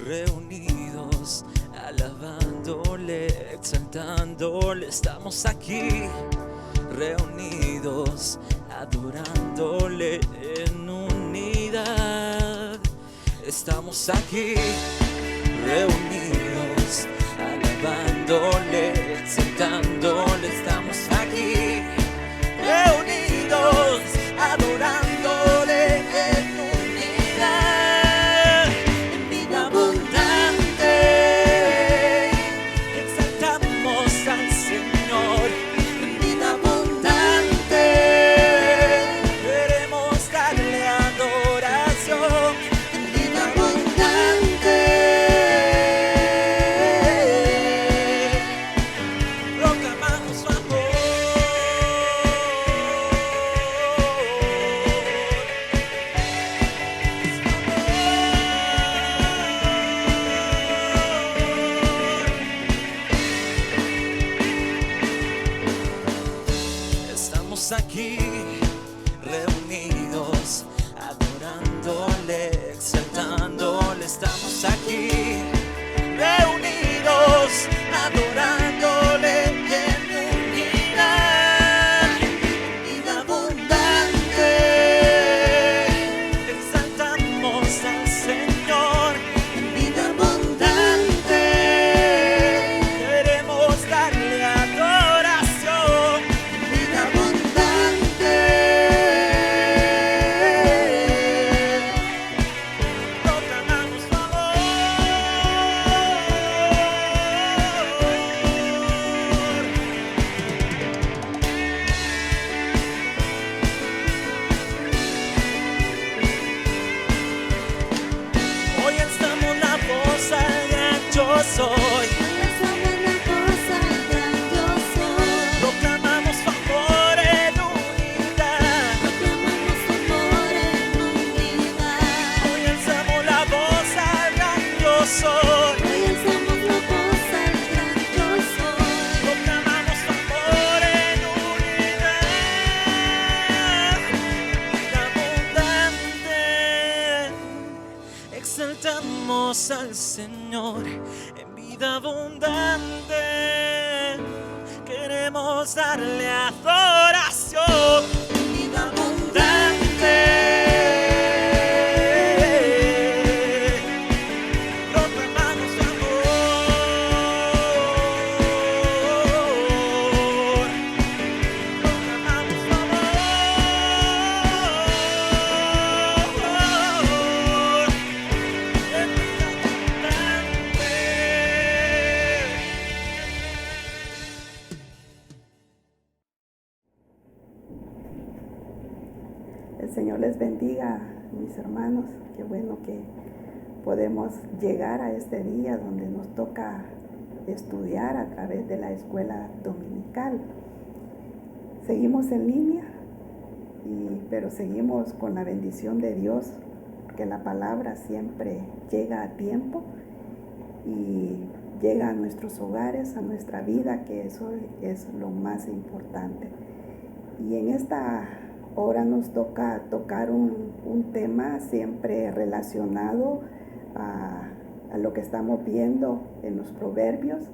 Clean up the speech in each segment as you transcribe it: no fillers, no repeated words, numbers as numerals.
reunidos, alabándole, exaltándole. Estamos aquí, reunidos, adorándole en unidad. Estamos aquí, reunidos, alabándole, exaltándole. Estamos aquí, reunidos, adorándole en unidad. En vida abundante, exaltamos al Señor. En vida abundante, queremos darle adoración. En vida abundante, proclamamos su amor. Estamos aquí, reunidos, adorándole, exaltándole. Estamos aquí, reunidos, adorándole en unidad. Vida abundante, exaltamos al Señor. En vida abundante, queremos darle adoración. En vida abundante, proclamamos su amor. Hoy alzamos la voz al gran yo soy. Proclamamos su amor en unidad. Hoy alzamos la voz al gran yo soy. Proclamamos su amor en unidad. Vida abundante, exaltamos al Señor. En vida abundante, queremos darle adoración. En vida abundante, proclamamos su amor. Proclamamos su amor. En vida abundante. El Señor les bendiga, mis hermanos. Qué bueno que podemos llegar a este día donde nos toca estudiar a través de la escuela dominical. Seguimos en línea, pero seguimos con la bendición de Dios, porque la palabra siempre llega a tiempo y llega a nuestros hogares, a nuestra vida, que eso es lo más importante. Y en esta hora nos toca tocar un tema siempre relacionado a lo que estamos viendo en los proverbios,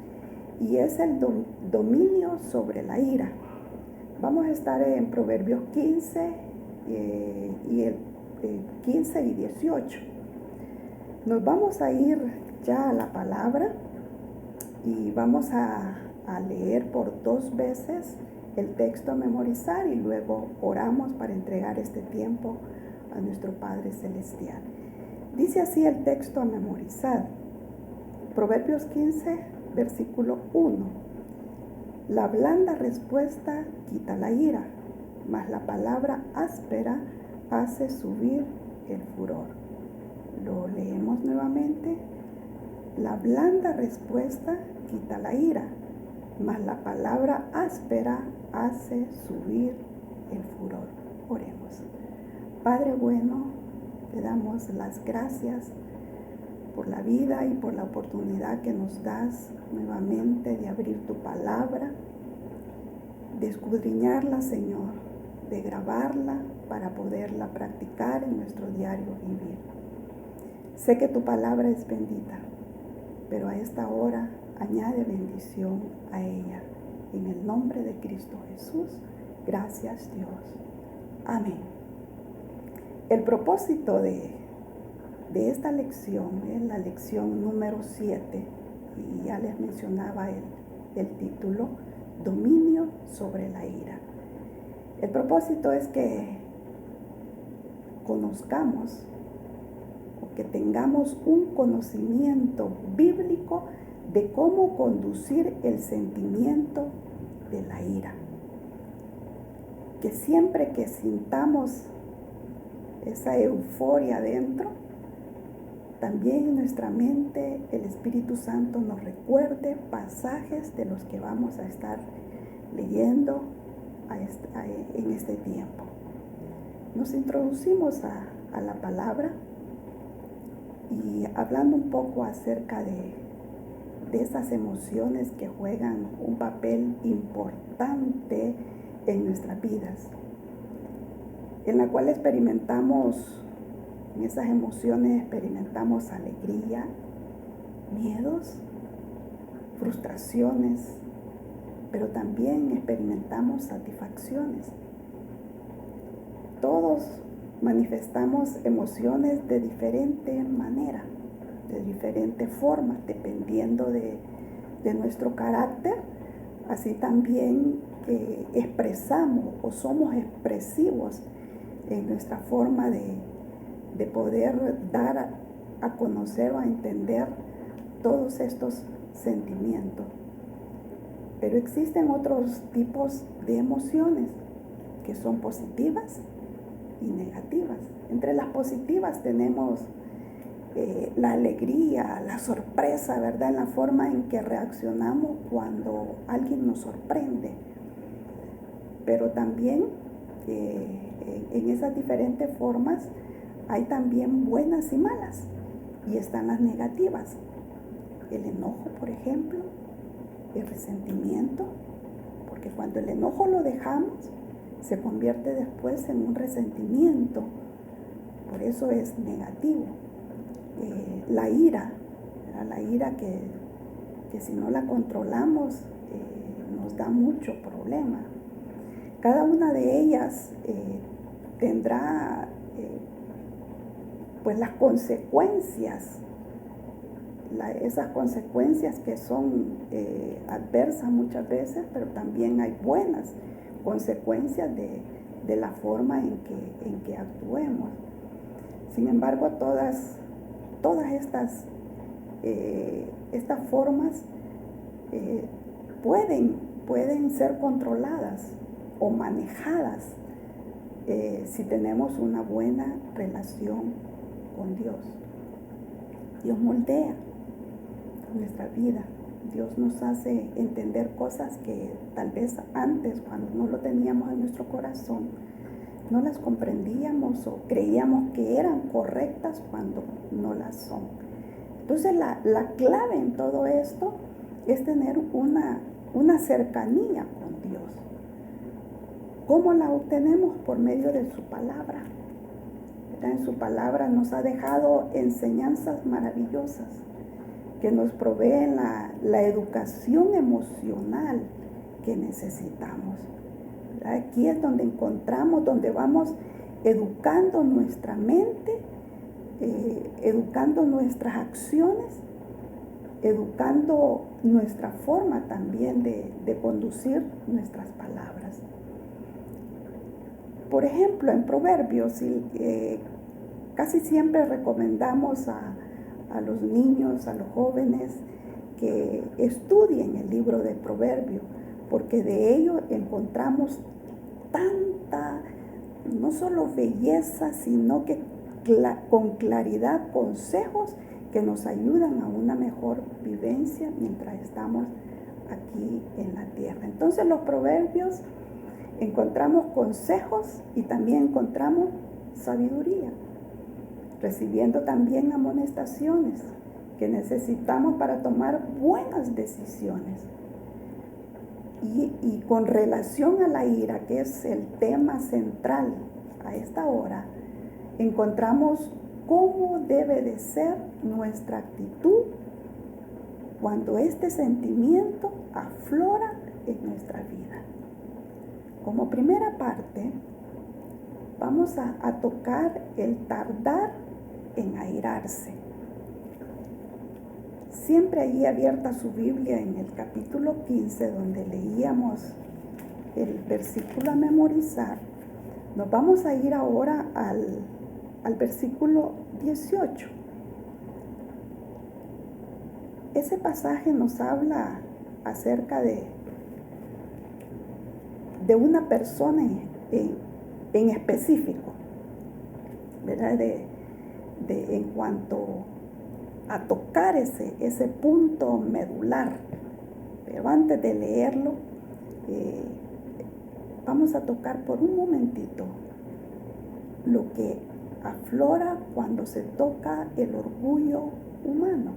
y es el dominio sobre la ira. Vamos a estar en Proverbios 15 y el 15 y 18. Nos vamos a ir ya a la palabra y vamos a leer por 2 veces el texto a memorizar, y luego oramos para entregar este tiempo a nuestro Padre Celestial. Dice así el texto a memorizar. Proverbios 15, versículo 1. La blanda respuesta quita la ira, mas la palabra áspera hace subir el furor. Lo leemos nuevamente. La blanda respuesta quita la ira, mas la palabra áspera hace subir el furor. Oremos. Padre bueno, te damos las gracias por la vida y por la oportunidad que nos das nuevamente de abrir tu palabra, de escudriñarla, Señor, de grabarla para poderla practicar en nuestro diario vivir. Sé que tu palabra es bendita, pero a esta hora añade bendición a ella. En el nombre de Cristo Jesús, gracias Dios. Amén. El propósito de esta lección es la lección número 7, y ya les mencionaba el título, Dominio sobre la ira. El propósito es que conozcamos o que tengamos un conocimiento bíblico de cómo conducir el sentimiento de la ira. Que siempre que sintamos esa euforia dentro, también en nuestra mente el Espíritu Santo nos recuerde pasajes de los que vamos a estar leyendo en este tiempo. Nos introducimos a la palabra y hablando un poco acerca de esas emociones que juegan un papel importante en nuestras vidas, en la cual en esas emociones experimentamos alegría, miedos, frustraciones, pero también experimentamos satisfacciones. Todos manifestamos emociones de diferente manera, de diferente forma, dependiendo de nuestro carácter. Así también expresamos o somos expresivos en nuestra forma de poder dar a conocer o a entender todos estos sentimientos. Pero existen otros tipos de emociones que son positivas y negativas. Entre las positivas tenemos la alegría, la sorpresa, ¿verdad? En la forma en que reaccionamos cuando alguien nos sorprende. Pero también en esas diferentes formas hay también buenas y malas, y están las negativas. El enojo, por ejemplo, el resentimiento, porque cuando el enojo lo dejamos, se convierte después en un resentimiento, por eso es negativo. La ira, la ira que si no la controlamos nos da mucho problema. Cada una de ellas tendrá pues las consecuencias, esas consecuencias que son adversas muchas veces, pero también hay buenas consecuencias de la forma en que actuemos. Sin embargo, todas estas formas pueden ser controladas o manejadas si tenemos una buena relación con Dios. Dios moldea nuestra vida. Dios nos hace entender cosas que tal vez antes, cuando no lo teníamos en nuestro corazón, no las comprendíamos o creíamos que eran correctas cuando no las son. Entonces la clave en todo esto es tener una cercanía con Dios. ¿Cómo la obtenemos? Por medio de su palabra. En su palabra nos ha dejado enseñanzas maravillosas que nos proveen la educación emocional que necesitamos. Aquí es donde encontramos, donde vamos educando nuestra mente, educando nuestras acciones, educando nuestra forma también de conducir nuestras palabras. Por ejemplo, en Proverbios, casi siempre recomendamos a los niños, a los jóvenes, que estudien el libro de Proverbios, porque de ello encontramos tanta, no solo belleza, sino que con claridad consejos que nos ayudan a una mejor vivencia mientras estamos aquí en la tierra. Entonces los proverbios encontramos consejos y también encontramos sabiduría, recibiendo también amonestaciones que necesitamos para tomar buenas decisiones. Y con relación a la ira, que es el tema central a esta hora, encontramos cómo debe de ser nuestra actitud cuando este sentimiento aflora en nuestra vida. Como primera parte, vamos a tocar el tardar en airarse. Siempre allí abierta su Biblia en el capítulo 15, donde leíamos el versículo a memorizar, nos vamos a ir ahora al versículo 18. Ese pasaje nos habla acerca de una persona en específico, ¿verdad? En cuanto a tocar ese punto medular. Pero antes de leerlo, vamos a tocar por un momentito lo que aflora cuando se toca el orgullo humano.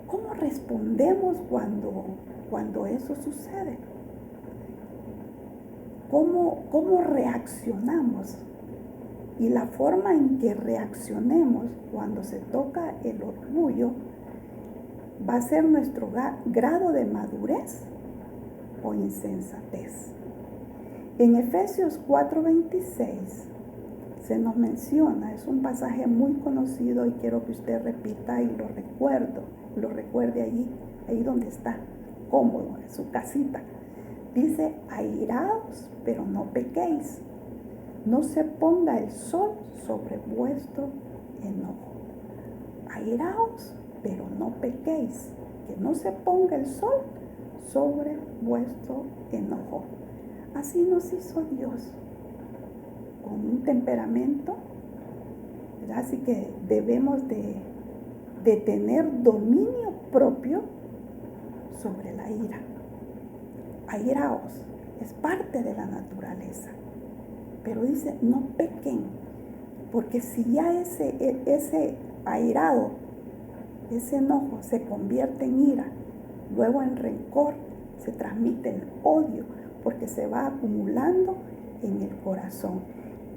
¿Cómo respondemos cuando eso sucede? ¿Cómo reaccionamos? Y la forma en que reaccionemos cuando se toca el orgullo va a ser nuestro grado de madurez o insensatez. En Efesios 4:26 se nos menciona, es un pasaje muy conocido y quiero que usted repita y lo recuerde ahí donde está, cómodo, en su casita. Dice, airaos, pero no pequéis. No se ponga el sol sobre vuestro enojo. Airaos, pero no pequéis. Que no se ponga el sol sobre vuestro enojo. Así nos hizo Dios, con un temperamento, ¿verdad? Así que debemos de tener dominio propio sobre la ira. Airaos, es parte de la naturaleza. Pero dice, no pequen, porque si ya ese airado, ese enojo se convierte en ira, luego en rencor, se transmite el odio, porque se va acumulando en el corazón.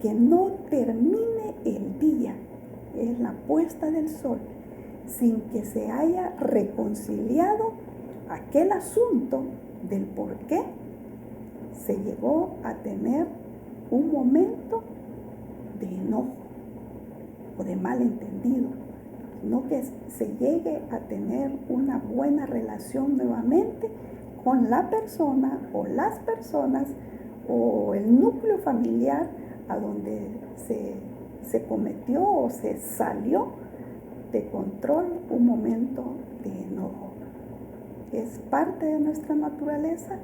Que no termine el día, es la puesta del sol, sin que se haya reconciliado aquel asunto del por qué se llegó a tener un momento de enojo o de malentendido, no que se llegue a tener una buena relación nuevamente con la persona o las personas o el núcleo familiar a donde se cometió o se salió de control un momento de enojo. Es parte de nuestra naturaleza,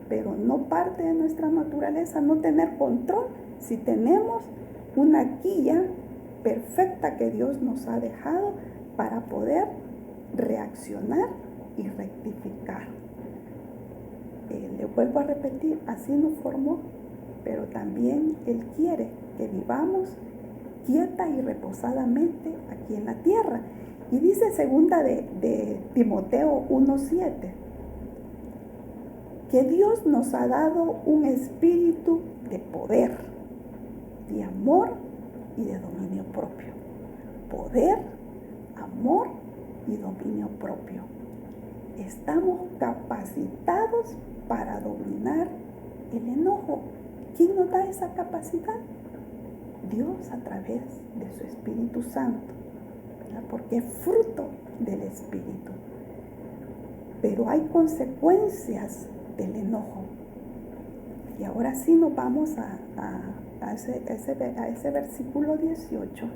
pero no parte de nuestra naturaleza no tener control si tenemos una guía perfecta que Dios nos ha dejado para poder reaccionar y rectificar. Le vuelvo a repetir, así nos formó, pero también Él quiere que vivamos quieta y reposadamente aquí en la tierra. Y dice segunda de Timoteo 1:7, que Dios nos ha dado un espíritu de poder, de amor y de dominio propio. Poder, amor y dominio propio. Estamos capacitados para dominar el enojo. ¿Quién nos da esa capacidad? Dios a través de su Espíritu Santo, ¿verdad? Porque es fruto del Espíritu. Pero hay consecuencias del enojo. Y ahora sí nos vamos a ese versículo 18.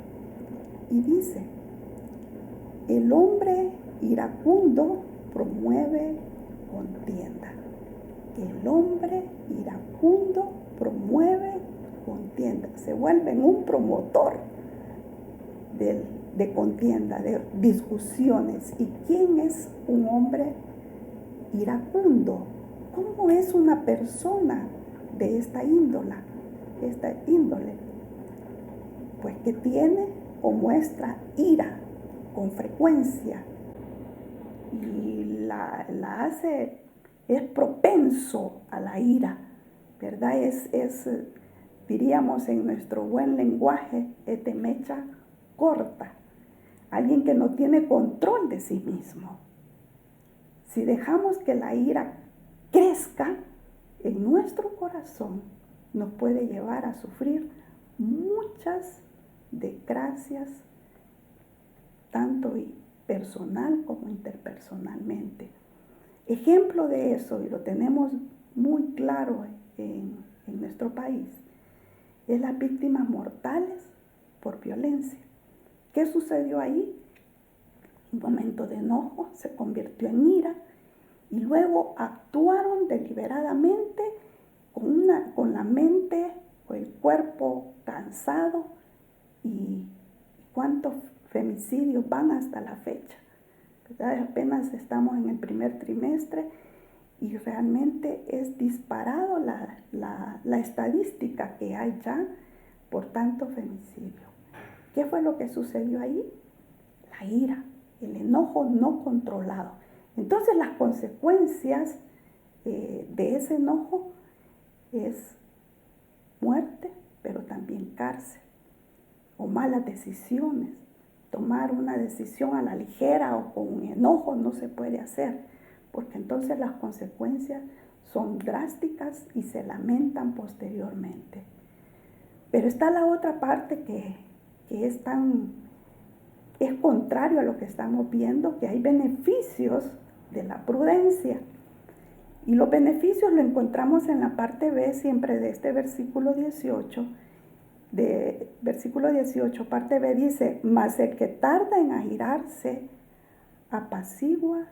Y dice, el hombre iracundo promueve contienda. El hombre iracundo promueve contienda. Se vuelve un promotor de contienda, de discusiones. ¿Y quién es un hombre iracundo? ¿Cómo es una persona de esta índole? Pues que tiene o muestra ira con frecuencia y la hace, es propenso a la ira, ¿verdad? Diríamos en nuestro buen lenguaje, te mecha corta, alguien que no tiene control de sí mismo. Si dejamos que la ira crezca en nuestro corazón, nos puede llevar a sufrir muchas desgracias, tanto personal como interpersonalmente. Ejemplo de eso, y lo tenemos muy claro en nuestro país, es las víctimas mortales por violencia. ¿Qué sucedió ahí? Un momento de enojo se convirtió en ira y luego actuaron deliberadamente con la mente o el cuerpo cansado. ¿Y cuántos femicidios van hasta la fecha? ¿Verdad? Apenas estamos en el primer trimestre y realmente es disparado la estadística que hay ya por tanto femicidio. ¿Qué fue lo que sucedió ahí? La ira, el enojo no controlado. Entonces las consecuencias de ese enojo es muerte, pero también cárcel o malas decisiones. Tomar una decisión a la ligera o con enojo no se puede hacer, porque entonces las consecuencias son drásticas y se lamentan posteriormente. Pero está la otra parte que es contrario a lo que estamos viendo, que hay beneficios de la prudencia. Y los beneficios lo encontramos en la parte B siempre de este versículo 18. Versículo 18, parte B dice, mas el que tarda en airarse, apacigua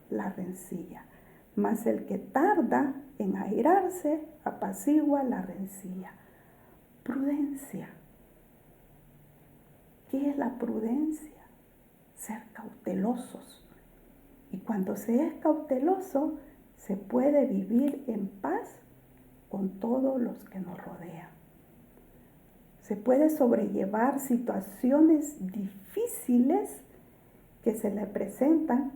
la rencilla. Mas el que tarda en airarse, apacigua la rencilla. Prudencia. ¿Qué es la prudencia? Ser cautelosos. Y cuando se es cauteloso, se puede vivir en paz con todos los que nos rodean. Se puede sobrellevar situaciones difíciles que se le presentan,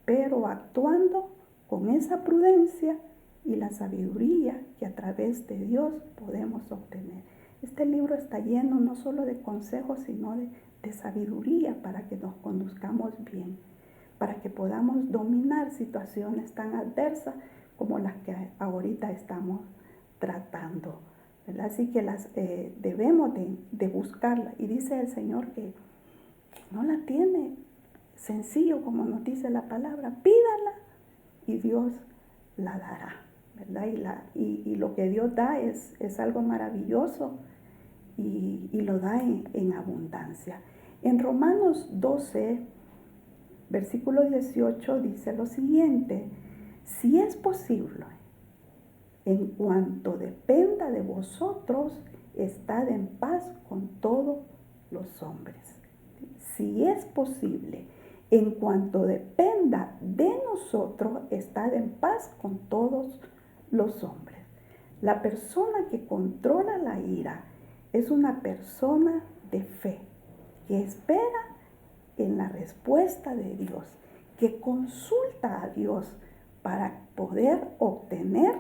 pero actuando con esa prudencia y la sabiduría que a través de Dios podemos obtener. Este libro está lleno no solo de consejos, sino de sabiduría para que nos conduzcamos bien, para que podamos dominar situaciones tan adversas como las que ahorita estamos tratando, ¿verdad? Así que debemos de buscarla. Y dice el Señor que no la tiene sencillo, como nos dice la palabra. Pídala y Dios la dará, ¿verdad? Y lo que Dios da es algo maravilloso y lo da en abundancia. En Romanos 12, versículo 18 dice lo siguiente: si es posible, en cuanto dependa de vosotros, estad en paz con todos los hombres. Si es posible, en cuanto dependa de nosotros, estad en paz con todos los hombres. La persona que controla la ira es una persona de fe, que espera en la respuesta de Dios, que consulta a Dios para poder obtener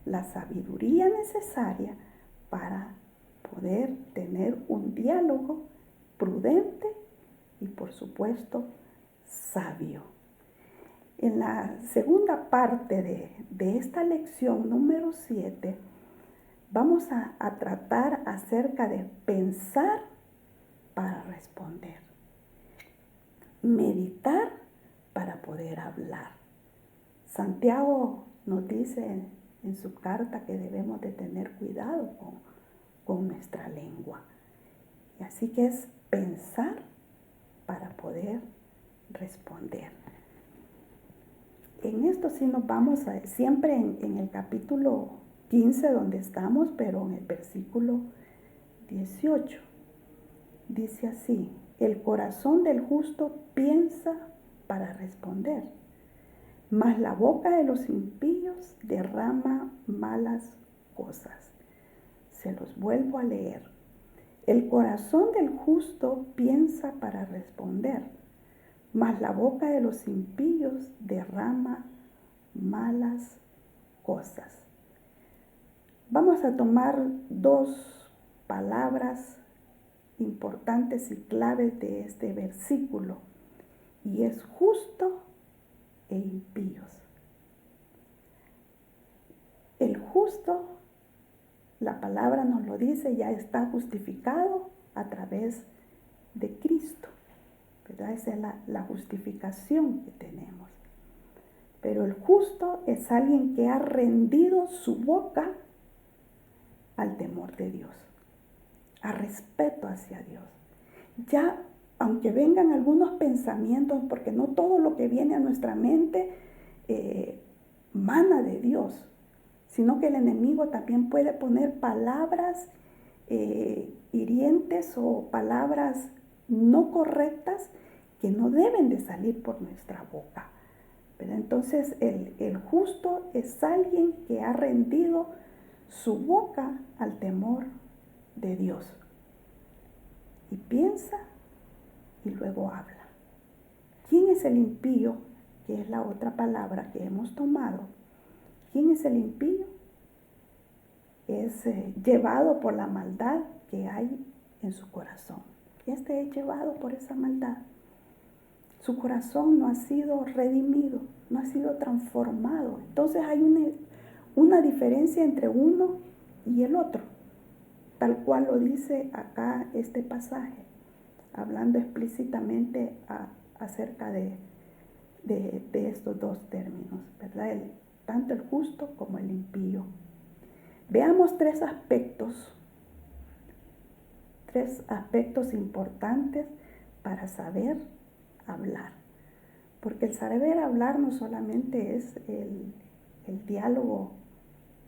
la sabiduría necesaria para poder tener un diálogo prudente y, por supuesto, sabio. En la segunda parte de esta lección número 7, vamos a tratar acerca de pensar para responder, meditar para poder hablar. Santiago nos dice en su carta que debemos de tener cuidado con nuestra lengua. Y así que es pensar para poder responder. En esto sí nos vamos siempre en el capítulo 15 donde estamos, pero en el versículo 18. Dice así: el corazón del justo piensa para responder, mas la boca de los impíos derrama malas cosas. Se los vuelvo a leer. El corazón del justo piensa para responder, mas la boca de los impíos derrama malas cosas. Vamos a tomar dos palabras importantes y claves de este versículo, y es justo e impíos. El justo, la palabra nos lo dice, ya está justificado a través de Cristo, ¿verdad? Esa es la justificación que tenemos. Pero el justo es alguien que ha rendido su boca al temor de Dios, a respeto hacia Dios. Ya, aunque vengan algunos pensamientos, porque no todo lo que viene a nuestra mente mana de Dios, sino que el enemigo también puede poner palabras hirientes o palabras no correctas que no deben de salir por nuestra boca. ¿Verdad? Entonces el justo es alguien que ha rendido su boca al temor de Dios y piensa y luego habla. ¿Quién es el impío? Que es la otra palabra que hemos tomado. ¿Quién es el impío? Es llevado por la maldad que hay en su corazón. Este es llevado por esa maldad. Su corazón no ha sido redimido, no ha sido transformado. Entonces hay una diferencia entre uno y el otro, tal cual lo dice acá este pasaje, hablando explícitamente acerca de estos dos términos, ¿verdad? Tanto el justo como el impío. Veamos tres aspectos importantes para saber hablar. Porque el saber hablar no solamente es el diálogo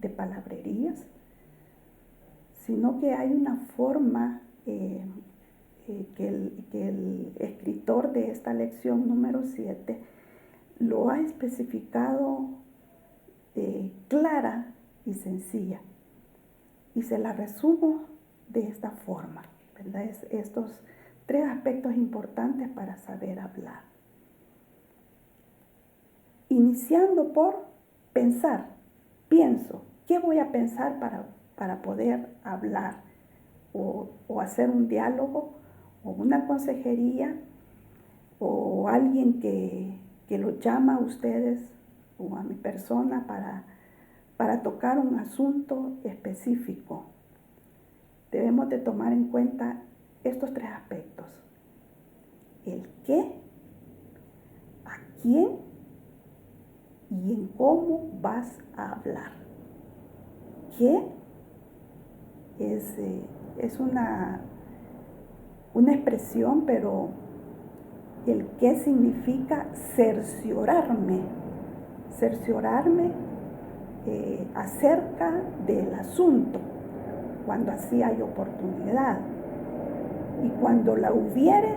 de palabrerías, sino que hay una forma que el escritor de esta lección número 7 lo ha especificado clara y sencilla. Y se la resumo de esta forma, ¿verdad? Estos tres aspectos importantes para saber hablar. Iniciando por pensar. Pienso, ¿qué voy a pensar para poder hablar o hacer un diálogo o una consejería o alguien que lo llama a ustedes o a mi persona para tocar un asunto específico? Debemos de tomar en cuenta estos tres aspectos: el qué, a quién y en cómo vas a hablar. ¿Qué? Es una expresión, pero el qué significa cerciorarme acerca del asunto, cuando así hay oportunidad. Y cuando la hubiere,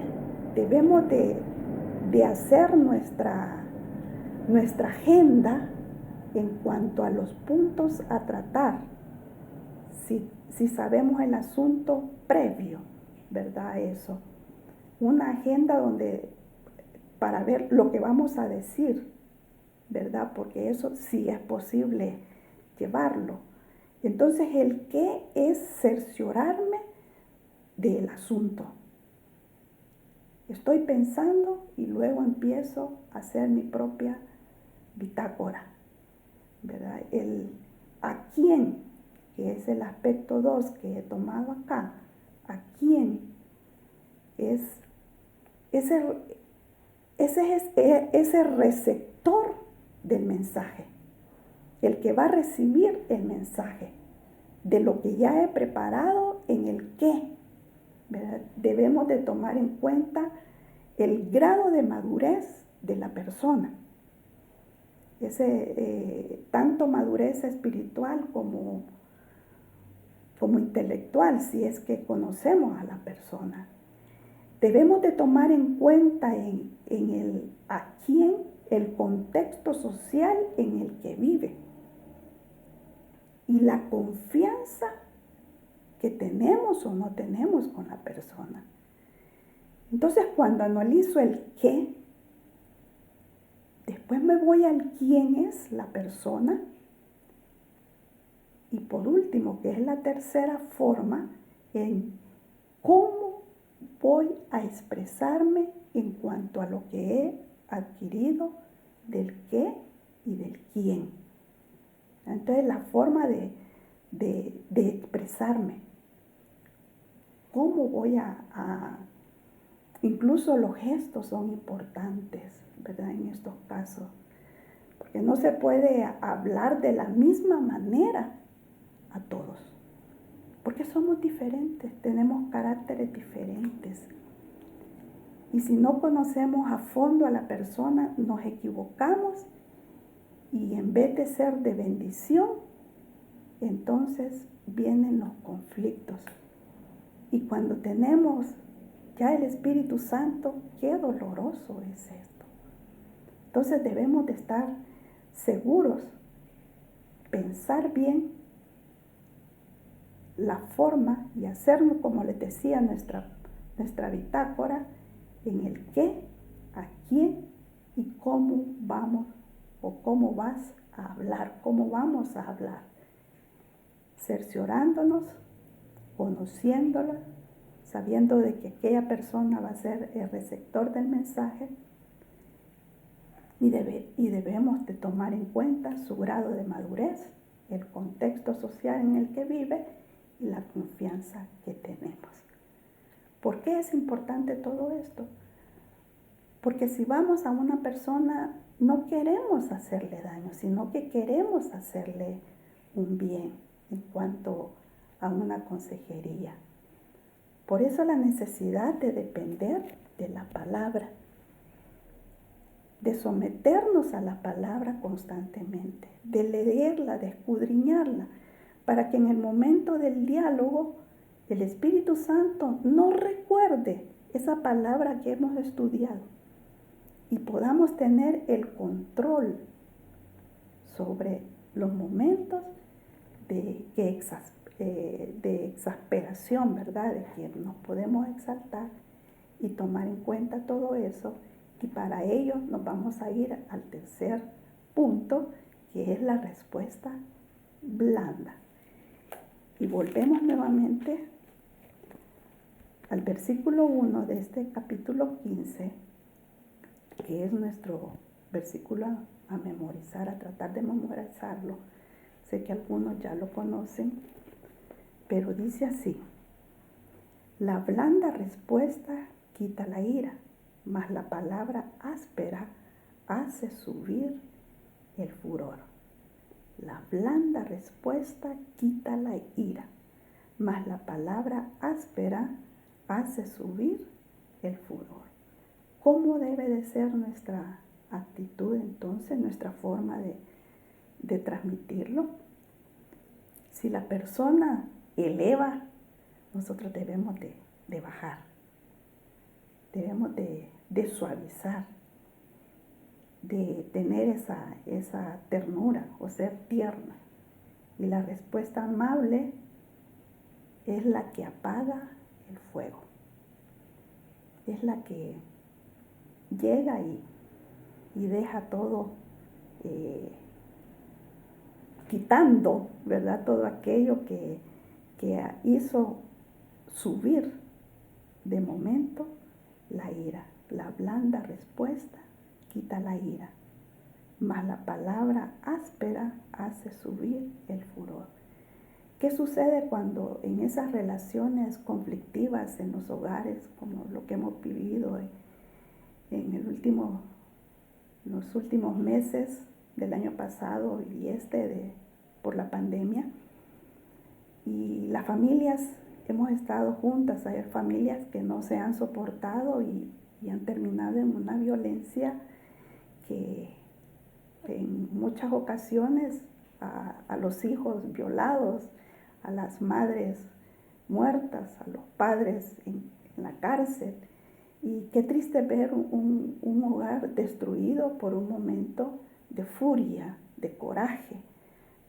debemos de hacer nuestra agenda en cuanto a los puntos a tratar, si sabemos el asunto previo, ¿verdad? Eso. Una agenda para ver lo que vamos a decir, ¿verdad? Porque eso sí es posible llevarlo. Entonces, el qué es cerciorarme del asunto. Estoy pensando y luego empiezo a hacer mi propia bitácora, ¿verdad? El a quién, que es el aspecto 2 que he tomado acá, a quién es ese receptor del mensaje, el que va a recibir el mensaje de lo que ya he preparado en el qué, ¿verdad? Debemos de tomar en cuenta el grado de madurez de la persona. Tanto madurez espiritual como intelectual, si es que conocemos a la persona. Debemos de tomar en cuenta en el a quién, el contexto social en el que vive y la confianza que tenemos o no tenemos con la persona. Entonces, cuando analizo el qué, después me voy al quién es la persona. Y por último, que es la tercera forma, en cómo voy a expresarme en cuanto a lo que he adquirido del qué y del quién. Entonces la forma de expresarme, cómo voy incluso los gestos son importantes, ¿verdad? En estos casos, porque no se puede hablar de la misma manera a todos, porque somos diferentes, tenemos caracteres diferentes. Y si no conocemos a fondo a la persona, nos equivocamos y en vez de ser de bendición, entonces vienen los conflictos. Y cuando tenemos ya el Espíritu Santo, qué doloroso es esto. Entonces debemos de estar seguros, pensar bien la forma y hacerlo, como les decía, nuestra bitácora, en el qué, a quién y cómo vamos o cómo vas a hablar, cómo vamos a hablar. Cerciorándonos, conociéndola, sabiendo de que aquella persona va a ser el receptor del mensaje y debemos de tomar en cuenta su grado de madurez, el contexto social en el que vive y la confianza que tenemos. ¿Por qué es importante todo esto? Porque si vamos a una persona, no queremos hacerle daño, sino que queremos hacerle un bien en cuanto a una consejería. Por eso la necesidad de depender de la palabra, de someternos a la palabra constantemente, de leerla, de escudriñarla, para que en el momento del diálogo el Espíritu Santo nos recuerde esa palabra que hemos estudiado y podamos tener el control sobre los momentos de exasperación, ¿verdad? De que nos podemos exaltar y tomar en cuenta todo eso. Y para ello nos vamos a ir al tercer punto, que es la respuesta blanda. Y volvemos nuevamente al versículo 1 de este capítulo 15, que es nuestro versículo a memorizar, a tratar de memorizarlo. Sé que algunos ya lo conocen, pero dice así: la blanda respuesta quita la ira, mas la palabra áspera hace subir el furor. La blanda respuesta quita la ira, mas la palabra áspera hace subir el furor. ¿Cómo debe de ser nuestra actitud entonces, nuestra forma de transmitirlo? Si la persona eleva, nosotros debemos de bajar, debemos de suavizar, de tener esa ternura o ser tierna. Y la respuesta amable es la que apaga el fuego, es la que llega y deja todo quitando, ¿verdad? Todo aquello que hizo subir de momento la ira. La blanda respuesta quita la ira, mas la palabra áspera hace subir el furor. ¿Qué sucede cuando en esas relaciones conflictivas en los hogares, como lo que hemos vivido en los últimos meses del año pasado y por la pandemia? Y las familias hemos estado juntas, hay familias que no se han soportado y han terminado en una violencia que en muchas ocasiones a los hijos violados, a las madres muertas, a los padres en la cárcel. Y qué triste ver un hogar destruido por un momento de furia, de coraje,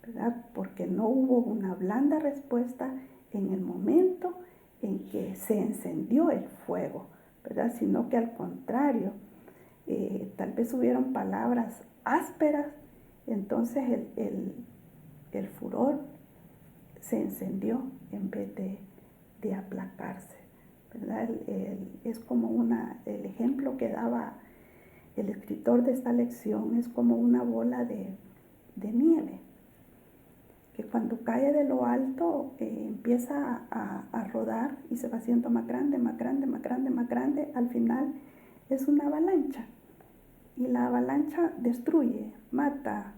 ¿verdad? Porque no hubo una blanda respuesta en el momento en que se encendió el fuego, ¿verdad? Sino que al contrario, tal vez hubieron palabras ásperas, entonces el furor se encendió en vez de aplacarse, ¿verdad? Es como el ejemplo que daba el escritor de esta lección, es como una bola de nieve, que cuando cae de lo alto empieza a rodar y se va haciendo más grande, más grande, más grande, más grande. Al final es una avalancha. Y la avalancha destruye, mata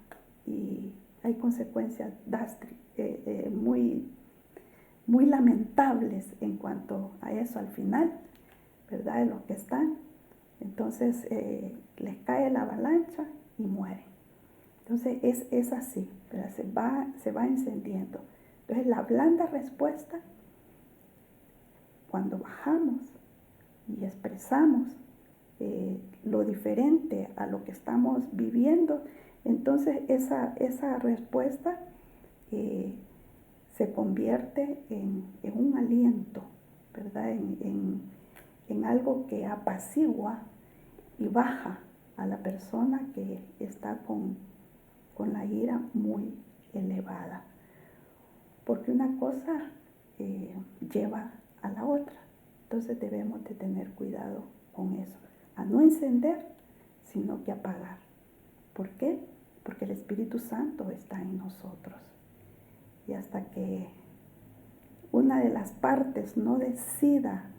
y hay consecuencias muy, muy lamentables en cuanto a eso al final, ¿verdad? De los que están. Entonces les cae la avalancha y mueren. Entonces es así, ¿verdad? Se va encendiendo. Entonces la blanda respuesta, cuando bajamos y expresamos lo diferente a lo que estamos viviendo, entonces esa respuesta se convierte en un aliento, ¿verdad? En algo que apacigua y baja a la persona que está con la ira muy elevada. Porque una cosa lleva a la otra. Entonces debemos de tener cuidado con eso. A no encender, sino que apagar. ¿Por qué? Porque el Espíritu Santo está en nosotros. Y hasta que una de las partes no decida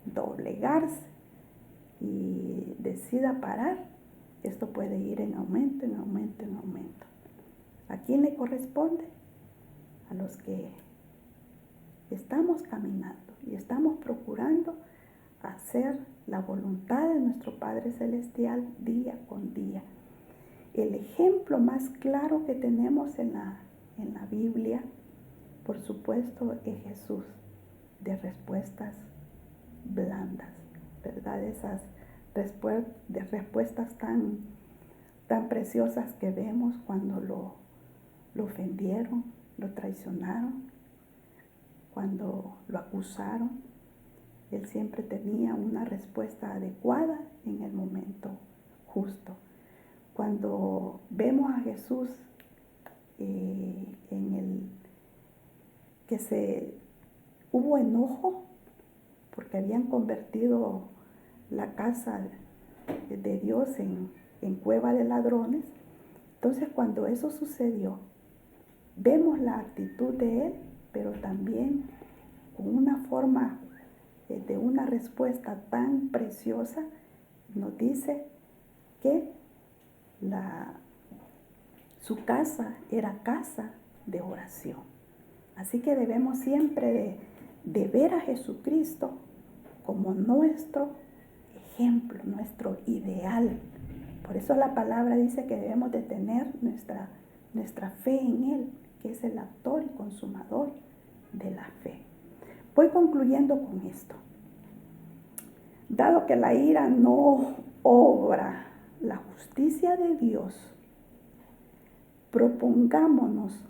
doblegarse y decida parar, esto puede ir en aumento, en aumento, en aumento. ¿A quién le corresponde? A los que estamos caminando y estamos procurando hacer la voluntad de nuestro Padre Celestial día con día. El ejemplo más claro que tenemos en la Biblia, por supuesto, es Jesús, de respuestas blandas, ¿verdad? Esas respuestas tan preciosas que vemos cuando lo ofendieron, lo traicionaron, cuando lo acusaron. Él siempre tenía una respuesta adecuada en el momento justo. Cuando vemos a Jesús hubo enojo porque habían convertido la casa de Dios en cueva de ladrones. Entonces, cuando eso sucedió, vemos la actitud de Él, pero también con una forma de una respuesta tan preciosa, nos dice que su casa era casa de oración. Así que debemos siempre de ver a Jesucristo como nuestro ejemplo, nuestro ideal. Por eso la palabra dice que debemos de tener nuestra fe en Él, que es el autor y consumador de la fe. Voy concluyendo con esto. Dado que la ira no obra la justicia de Dios, propongámonos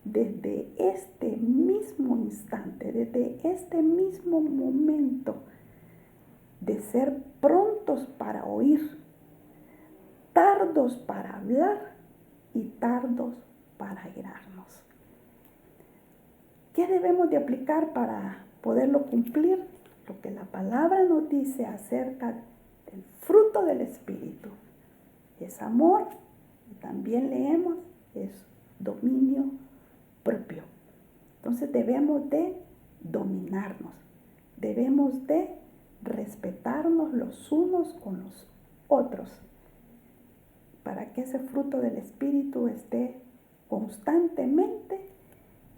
desde este mismo instante, desde este mismo momento, de ser prontos para oír, tardos para hablar y tardos para airarnos. ¿Qué debemos de aplicar para poderlo cumplir? Lo que la palabra nos dice acerca del fruto del Espíritu. Es amor, y también leemos, es dominio propio. Entonces debemos de dominarnos, debemos de respetarnos los unos con los otros, para que ese fruto del Espíritu esté constantemente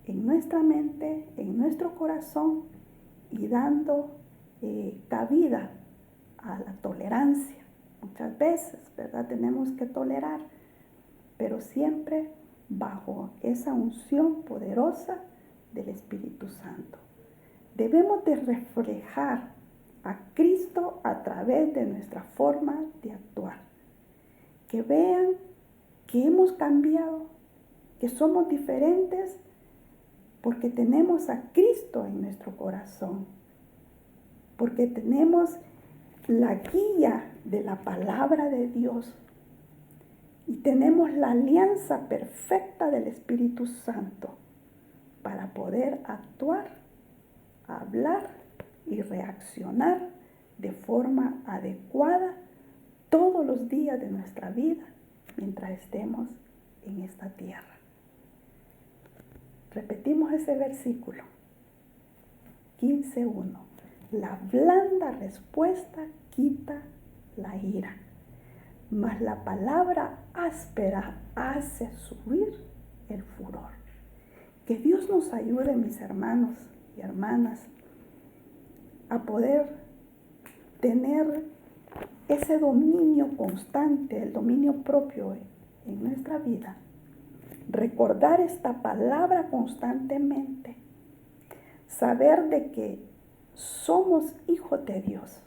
en nuestra mente, en nuestro corazón, y dando cabida a la tolerancia. Muchas veces, ¿verdad? Tenemos que tolerar, pero siempre bajo esa unción poderosa del Espíritu Santo. Debemos de reflejar a Cristo a través de nuestra forma de actuar. Que vean que hemos cambiado, que somos diferentes, porque tenemos a Cristo en nuestro corazón, porque tenemos la guía de la palabra de Dios y tenemos la alianza perfecta del Espíritu Santo para poder actuar, hablar y reaccionar de forma adecuada todos los días de nuestra vida mientras estemos en esta tierra. Repetimos ese versículo, 15:1. La blanda respuesta quita la ira, mas la palabra áspera hace subir el furor. Que Dios nos ayude, mis hermanos y hermanas, a poder tener ese dominio constante, el dominio propio en nuestra vida. Recordar esta palabra constantemente. Saber de que somos hijos de Dios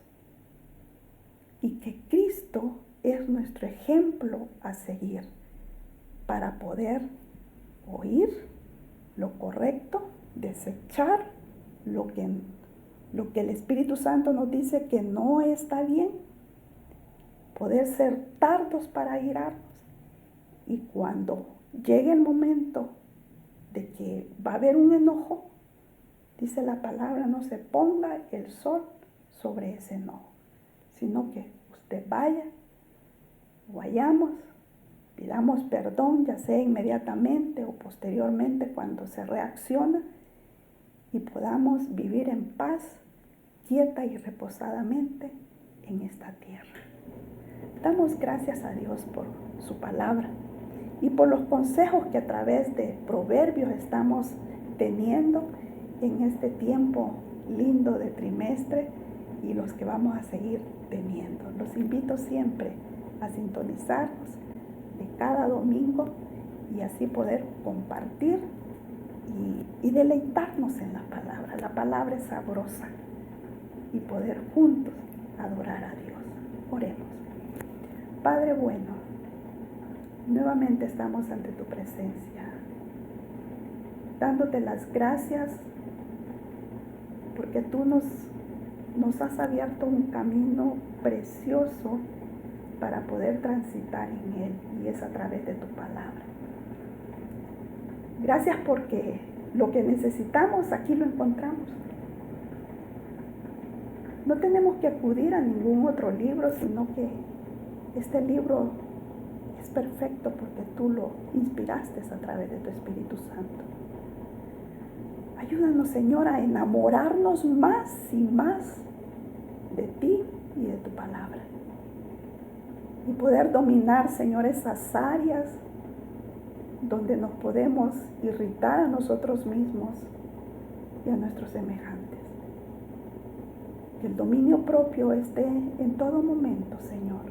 y que Cristo es nuestro ejemplo a seguir para poder oír lo correcto, desechar lo que el Espíritu Santo nos dice que no está bien, poder ser tardos para airarnos, y cuando llegue el momento de que va a haber un enojo, dice la palabra, no se ponga el sol sobre ese enojo, sino que usted vayamos, pidamos perdón, ya sea inmediatamente o posteriormente cuando se reacciona, y podamos vivir en paz, quieta y reposadamente en esta tierra. Damos gracias a Dios por su palabra y por los consejos que a través de Proverbios estamos teniendo en este tiempo lindo de trimestre y los que vamos a seguir teniendo. Los invito siempre a sintonizarnos de cada domingo y así poder compartir y deleitarnos en la palabra. La palabra es sabrosa y poder juntos adorar a Dios. Oremos. Padre bueno, nuevamente estamos ante tu presencia, dándote las gracias porque tú nos has abierto un camino precioso para poder transitar en él, y es a través de tu palabra. Gracias porque lo que necesitamos aquí lo encontramos. No tenemos que acudir a ningún otro libro, sino que este libro es perfecto porque tú lo inspiraste a través de tu Espíritu Santo. Ayúdanos, Señor, a enamorarnos más y más de ti y de tu palabra. Y poder dominar, Señor, esas áreas donde nos podemos irritar a nosotros mismos y a nuestros semejantes. Que el dominio propio esté en todo momento, Señor.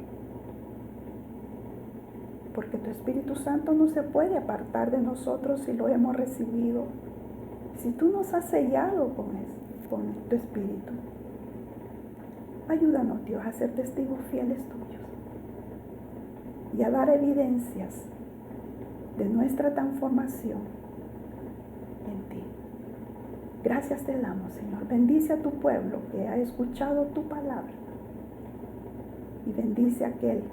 Porque tu Espíritu Santo no se puede apartar de nosotros si lo hemos recibido. Si tú nos has sellado con tu Espíritu. Ayúdanos, Dios, a ser testigos fieles tuyos y a dar evidencias de nuestra transformación en ti. Gracias te damos, Señor. Bendice a tu pueblo que ha escuchado tu palabra y bendice a aquel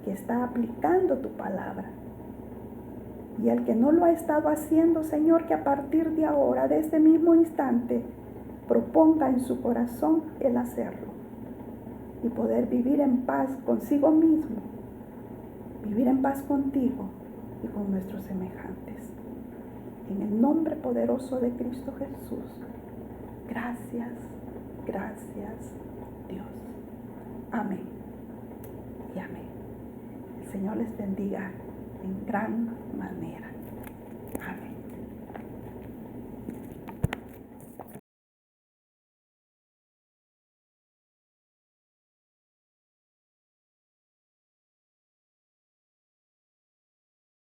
que está aplicando tu palabra, y al que no lo ha estado haciendo, Señor, que a partir de ahora, de este mismo instante, proponga en su corazón el hacerlo y poder vivir en paz consigo mismo, vivir en paz contigo y con nuestros semejantes. En el nombre poderoso de Cristo Jesús. Gracias, gracias, Dios. Amén y amén. El Señor les bendiga en gran manera.